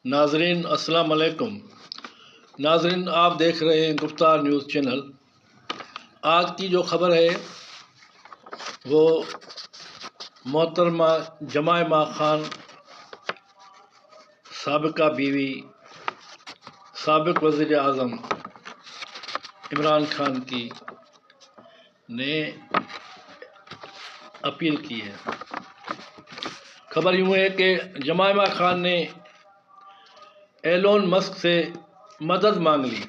ناظرین السلام علیکم۔ ناظرین آپ دیکھ رہے ہیں گفتار نیوز چینل۔ آج کی جو خبر ہے وہ محترمہ جمائمہ خان سابقہ بیوی سابق وزیر اعظم عمران خان کی نے اپیل کی ہے۔ خبر یوں ہے کہ جمائمہ خان نے ایلون مسک سے مدد مانگ لی۔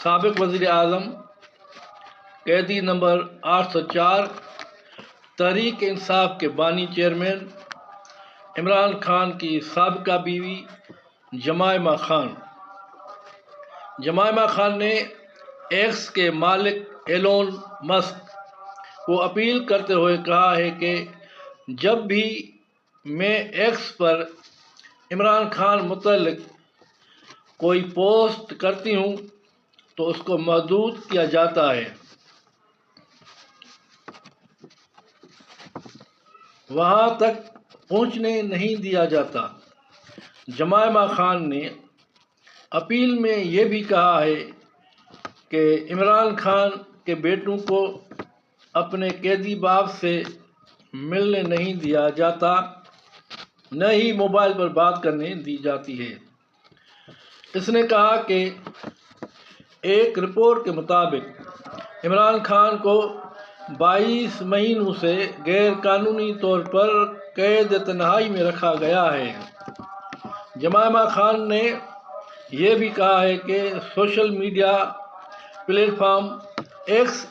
سابق وزیر اعظم قیدی نمبر 804 تحریک انصاف کے بانی چیئرمین عمران خان کی سابقہ بیوی جمائمہ خان نے ایکس کے مالک ایلون مسک کو اپیل کرتے ہوئے کہا ہے کہ جب بھی میں ایکس پر عمران خان متعلق کوئی پوسٹ کرتی ہوں تو اس کو محدود کیا جاتا ہے، وہاں تک پہنچنے نہیں دیا جاتا۔ جمائمہ خان نے اپیل میں یہ بھی کہا ہے کہ عمران خان کے بیٹوں کو اپنے قیدی باپ سے ملنے نہیں دیا جاتا، نہ ہی موبائل پر بات کرنے دی جاتی ہے۔ اس نے کہا کہ ایک رپورٹ کے مطابق عمران خان کو 22 مہینوں سے غیر قانونی طور پر قید تنہائی میں رکھا گیا ہے۔ جمائمہ خان نے یہ بھی کہا ہے کہ social media plate form x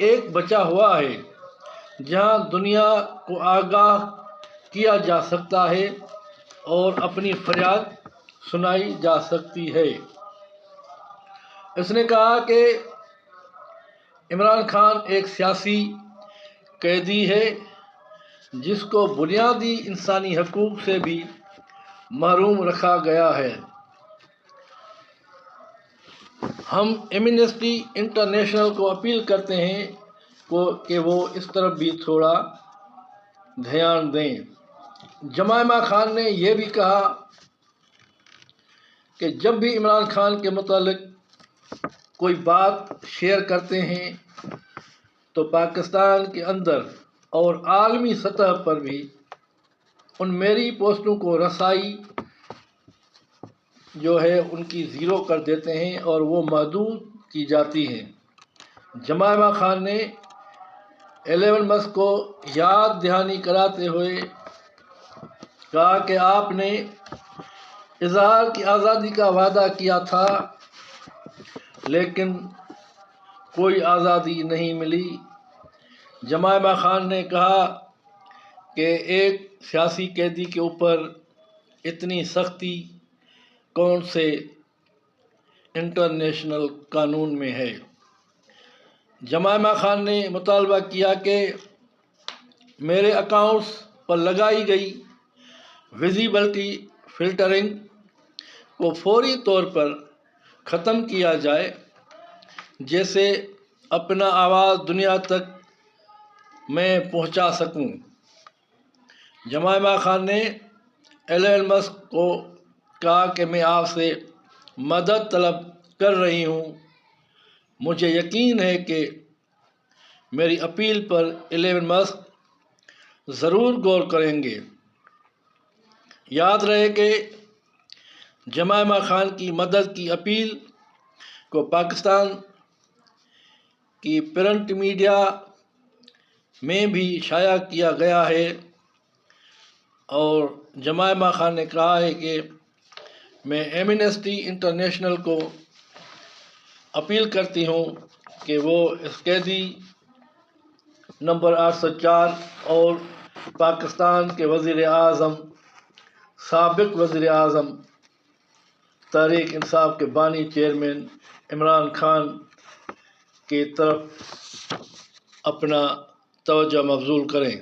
ایک بچا ہوا ہے جہاں دنیا کو آگاہ کیا جا سکتا ہے اور اپنی فریاد سنائی جا سکتی ہے۔ اس نے کہا کہ عمران خان ایک سیاسی قیدی ہے جس کو بنیادی انسانی حقوق سے بھی محروم رکھا گیا ہے۔ ہم ایمنسٹی انٹرنیشنل کو اپیل کرتے ہیں کہ وہ اس طرف بھی تھوڑا دھیان دیں۔ جمائمہ خان نے یہ بھی کہا کہ جب بھی عمران خان کے متعلق کوئی بات شیئر کرتے ہیں تو پاکستان کے اندر اور عالمی سطح پر بھی ان میری پوسٹوں کو رسائی جو ہے ان کی زیرو کر دیتے ہیں اور وہ محدود کی جاتی ہیں۔ جمائمہ خان نے ایلون مسک کو یاد دہانی کراتے ہوئے کہا کہ آپ نے اظہار کی آزادی کا وعدہ کیا تھا لیکن کوئی آزادی نہیں ملی۔ جمائمہ خان نے کہا کہ ایک سیاسی قیدی کے اوپر اتنی سختی کون سے انٹرنیشنل قانون میں ہے۔ جمائمہ خان نے مطالبہ کیا کہ میرے اکاؤنٹس پر لگائی گئی ویزیبلٹی فلٹرنگ کو فوری طور پر ختم کیا جائے جیسے اپنا آواز دنیا تک میں پہنچا سکوں۔ جمائمہ خان نے ایلون مسک کو کہا کہ میں آپ سے مدد طلب کر رہی ہوں، مجھے یقین ہے کہ میری اپیل پر ایلون مسک ضرور غور کریں گے۔ یاد رہے کہ جمائمہ خان کی مدد کی اپیل کو پاکستان کی پرنٹ میڈیا میں بھی شائع کیا گیا ہے اور جمائمہ خان نے کہا ہے کہ میں ایمنسٹی انٹرنیشنل کو اپیل کرتی ہوں کہ وہ اس قیدی نمبر 804 اور پاکستان کے وزیر اعظم سابق وزیر اعظم تحریک انصاف کے بانی چیئرمین عمران خان کی طرف اپنا توجہ مبذول کریں۔